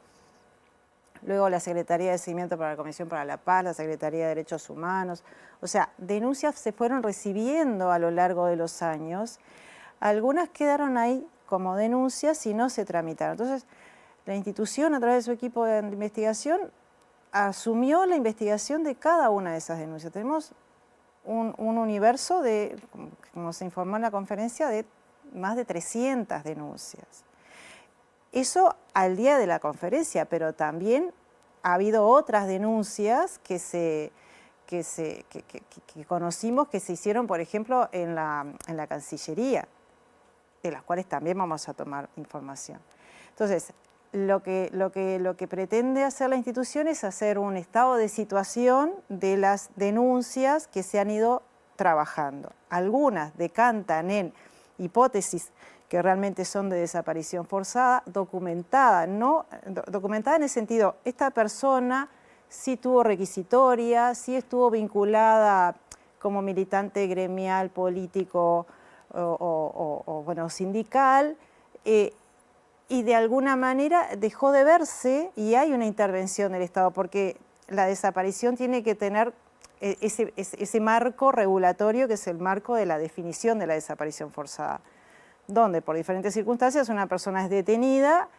Luego la Secretaría de Seguimiento para la Comisión para la Paz, la Secretaría de Derechos Humanos. O sea, denuncias se fueron recibiendo a lo largo de los años. Algunas quedaron ahí como denuncias y no se tramitaron. Entonces, la institución, a través de su equipo de investigación, asumió la investigación de cada una de esas denuncias. Tenemos un universo de, como se informó en la conferencia, de más de 300 denuncias. Eso al día de la conferencia, pero también ha habido otras denuncias que conocimos que se hicieron, por ejemplo, en la Cancillería, de las cuales también vamos a tomar información. Entonces, lo que pretende hacer la institución es hacer un estado de situación de las denuncias que se han ido trabajando. Algunas decantan en hipótesis que realmente son de desaparición forzada, documentada, ¿no? Documentada en el sentido, esta persona sí tuvo requisitoria, sí estuvo vinculada como militante gremial, político, bueno, sindical, y de alguna manera dejó de verse y hay una intervención del Estado, porque la desaparición tiene que tener ese marco regulatorio que es el marco de la definición de la desaparición forzada, donde por diferentes circunstancias una persona es detenida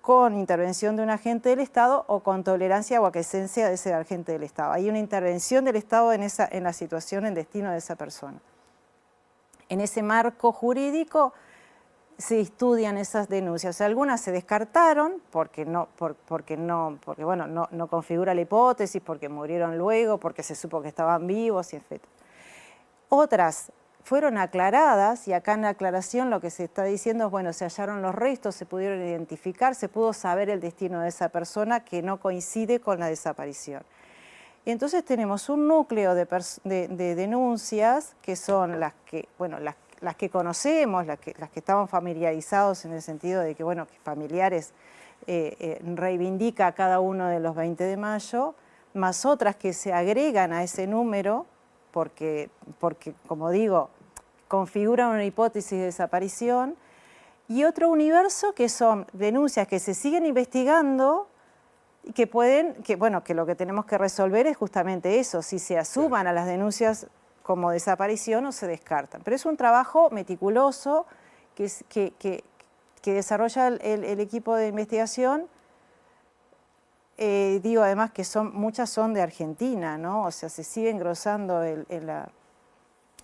con intervención de un agente del Estado o con tolerancia o aquiescencia de ese agente del Estado. Hay una intervención del Estado en la situación, en destino de esa persona. En ese marco jurídico se estudian esas denuncias. Algunas se descartaron porque no configura la hipótesis, porque murieron luego, porque se supo que estaban vivos, y etc. Otras fueron aclaradas, y acá en la aclaración lo que se está diciendo es, bueno, se hallaron los restos, se pudieron identificar, se pudo saber el destino de esa persona que no coincide con la desaparición. Y entonces tenemos un núcleo de denuncias que son las que conocemos, las que estaban familiarizados en el sentido de que, bueno, que familiares reivindica a cada uno de los 20 de mayo, más otras que se agregan a ese número, porque como digo, configuran una hipótesis de desaparición, y otro universo que son denuncias que se siguen investigando y que lo que tenemos que resolver es justamente eso, si se asuman a las denuncias como desaparición o se descartan. Pero es un trabajo meticuloso que desarrolla el equipo de investigación. Digo además que muchas son de Argentina, ¿no? O sea, se sigue engrosando el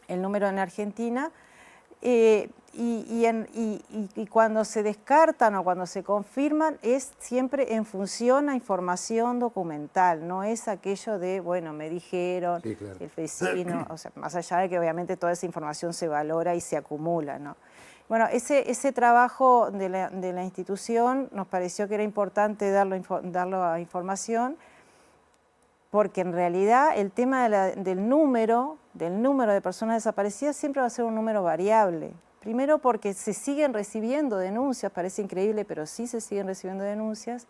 número en Argentina. Y cuando se descartan o cuando se confirman es siempre en función a información documental, no es aquello de, bueno, me dijeron, Sí, claro. el vecino, o sea, más allá de que obviamente toda esa información se valora y se acumula, ¿no? Bueno, ese trabajo de la institución nos pareció que era importante darlo a información, porque en realidad el tema del número de personas desaparecidas siempre va a ser un número variable. Primero porque se siguen recibiendo denuncias, parece increíble, pero sí se siguen recibiendo denuncias,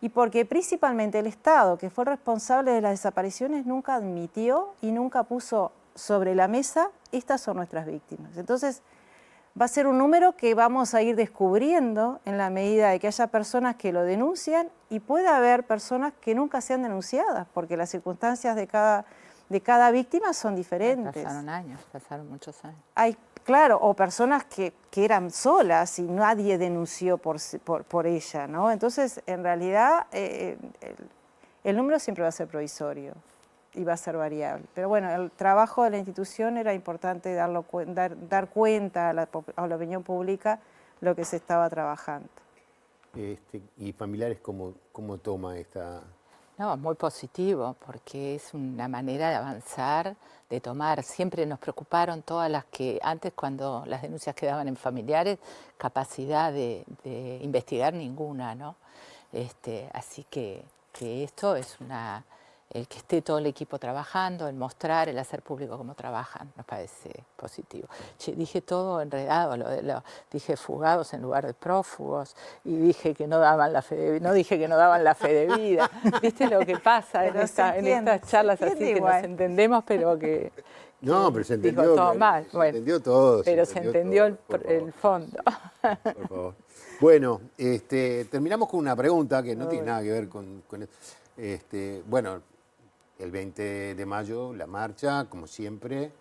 y porque principalmente el Estado, que fue el responsable de las desapariciones, nunca admitió y nunca puso sobre la mesa, estas son nuestras víctimas. Entonces, va a ser un número que vamos a ir descubriendo en la medida de que haya personas que lo denuncian y puede haber personas que nunca sean denunciadas, porque las circunstancias de cada víctima son diferentes. Pasaron años, pasaron muchos años. Claro, o personas que eran solas y nadie denunció por ella, ¿no? Entonces, en realidad, el número siempre va a ser provisorio y va a ser variable. Pero bueno, el trabajo de la institución era importante dar cuenta a la opinión pública lo que se estaba trabajando. ¿Y familiares cómo toma esta...? No, muy positivo, porque es una manera de avanzar, de tomar. Siempre nos preocuparon todas las que, antes cuando las denuncias quedaban en familiares, capacidad de investigar ninguna, ¿no? Así que esto es el que esté todo el equipo trabajando, el mostrar, el hacer público cómo trabajan, nos parece positivo. Dije todo enredado, dije fugados en lugar de prófugos, y dije que no daban la fe no dije que no daban la fe de vida. ¿Viste lo que pasa en estas charlas así que nos entendemos, pero que... No, pero se entendió. Digo todo mal. Se entendió todo. Pero se entendió el fondo. Por favor. Bueno, terminamos con una pregunta que no tiene nada que ver con bueno, el 20 de mayo, la marcha, como siempre,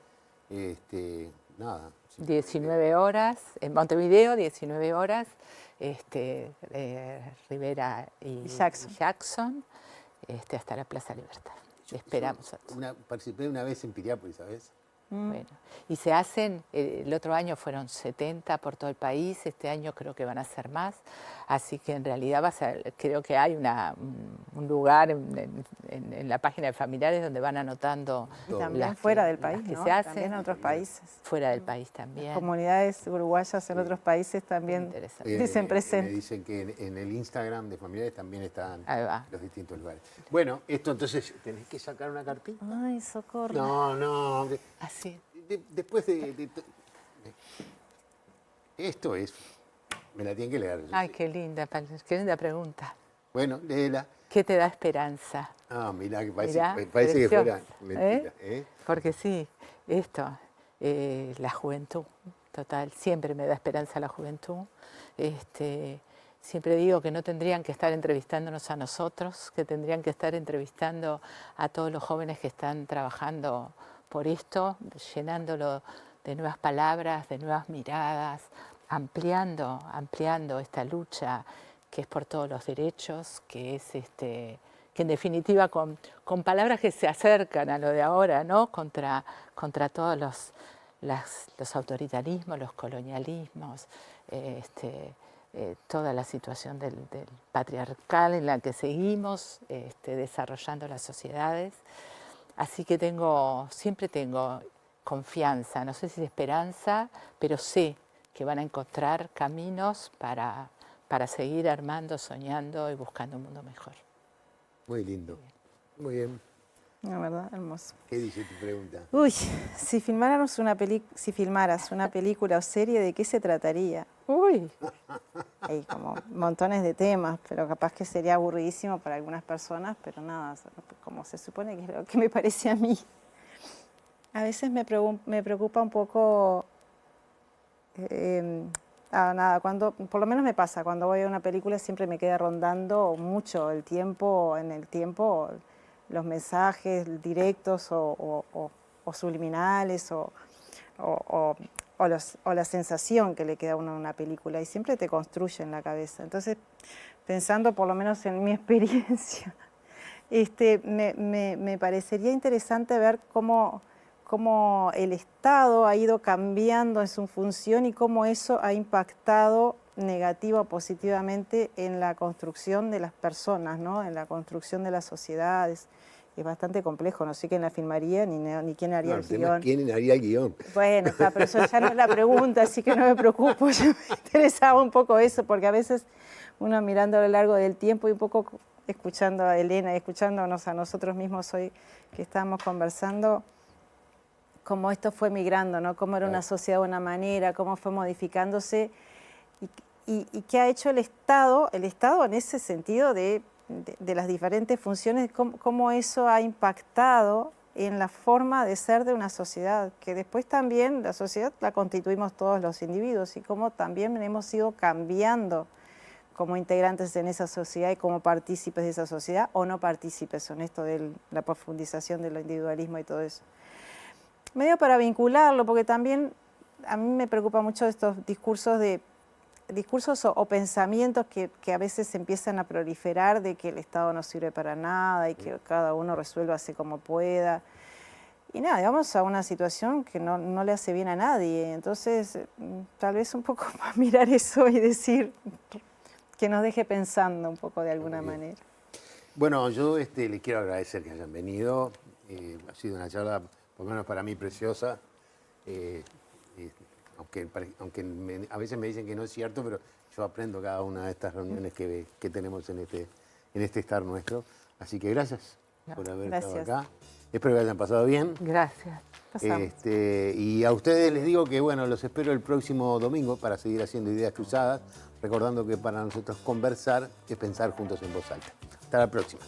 nada. 19 horas, en Montevideo, 19 horas, Rivera y Jackson, hasta la Plaza Libertad. Esperamos a todos. Participé una vez en Piriápolis, ¿sabes? Bueno, y se hacen, el otro año fueron 70 por todo el país, este año creo que van a ser más, así que en realidad creo que hay un lugar en la página de familiares donde van anotando. Y también fuera del país, ¿no? Se hacen, también en otros países. Fuera del país también. Las comunidades uruguayas en otros países también dicen presente. Me dicen que en el Instagram de familiares también están los distintos lugares. Bueno, esto entonces, ¿tenés que sacar una cartita? Ay, socorro. No. Así. Después de esto es, me la tienen que leer. Ay, qué linda pregunta. Bueno, léela. ¿Qué te da esperanza? Ah, mirá, que parece que fuera mentira. Porque sí, la juventud, total, siempre me da esperanza la juventud. Siempre digo que no tendrían que estar entrevistándonos a nosotros, que tendrían que estar entrevistando a todos los jóvenes que están trabajando por esto, llenándolo de nuevas palabras, de nuevas miradas, ampliando esta lucha que es por todos los derechos, que es que en definitiva con palabras que se acercan a lo de ahora, ¿no? Contra todos los autoritarismos, los colonialismos, toda la situación del patriarcal en la que seguimos desarrollando las sociedades. Así que siempre tengo confianza, no sé si es esperanza, pero sé que van a encontrar caminos para seguir armando, soñando y buscando un mundo mejor. Muy lindo. Muy bien. La verdad, hermoso. ¿Qué dice tu pregunta? Uy, si filmaras una película o serie, ¿de qué se trataría? Uy. Hay como montones de temas, pero capaz que sería aburridísimo para algunas personas, pero nada, como se supone que es lo que me parece a mí. A veces me preocupa un poco nada, por lo menos me pasa, cuando voy a una película siempre me queda rondando mucho el tiempo, los mensajes directos o subliminales o la sensación que le queda a uno en una película y siempre te construye en la cabeza. Entonces, pensando por lo menos en mi experiencia, me parecería interesante ver cómo el Estado ha ido cambiando en su función y cómo eso ha impactado negativa o positivamente en la construcción de las personas, ¿no? En la construcción de las sociedades. Es bastante complejo, no sé quién la filmaría ni quién haría el guión. ¿Quién haría el guión? Bueno, pero eso ya no es la pregunta, así que no me preocupo. Yo me interesaba un poco eso, porque a veces uno mirando a lo largo del tiempo y un poco escuchando a Elena y escuchándonos a nosotros mismos hoy que estábamos conversando, cómo esto fue migrando, ¿no? Cómo era una sociedad de una manera, cómo fue modificándose y qué ha hecho el Estado en ese sentido de las diferentes funciones, cómo eso ha impactado en la forma de ser de una sociedad, que después también la sociedad la constituimos todos los individuos y cómo también hemos ido cambiando como integrantes en esa sociedad y como partícipes de esa sociedad o no partícipes en esto de la profundización del individualismo y todo eso. Medio para vincularlo, porque también a mí me preocupa mucho estos discursos o pensamientos que a veces empiezan a proliferar de que el Estado no sirve para nada y que cada uno resuelva así como pueda. Y nada, vamos a una situación que no le hace bien a nadie. Entonces, tal vez un poco para mirar eso y decir que nos deje pensando un poco de alguna manera. Bueno, yo les quiero agradecer que hayan venido. Ha sido una charla, por lo menos para mí, preciosa. Aunque a veces me dicen que no es cierto, pero yo aprendo cada una de estas reuniones que tenemos en este estar nuestro. Así que gracias por haber estado acá. Espero que hayan pasado bien. Gracias. Y a ustedes les digo que bueno, los espero el próximo domingo para seguir haciendo Ideas Cruzadas, recordando que para nosotros conversar es pensar juntos en voz alta. Hasta la próxima.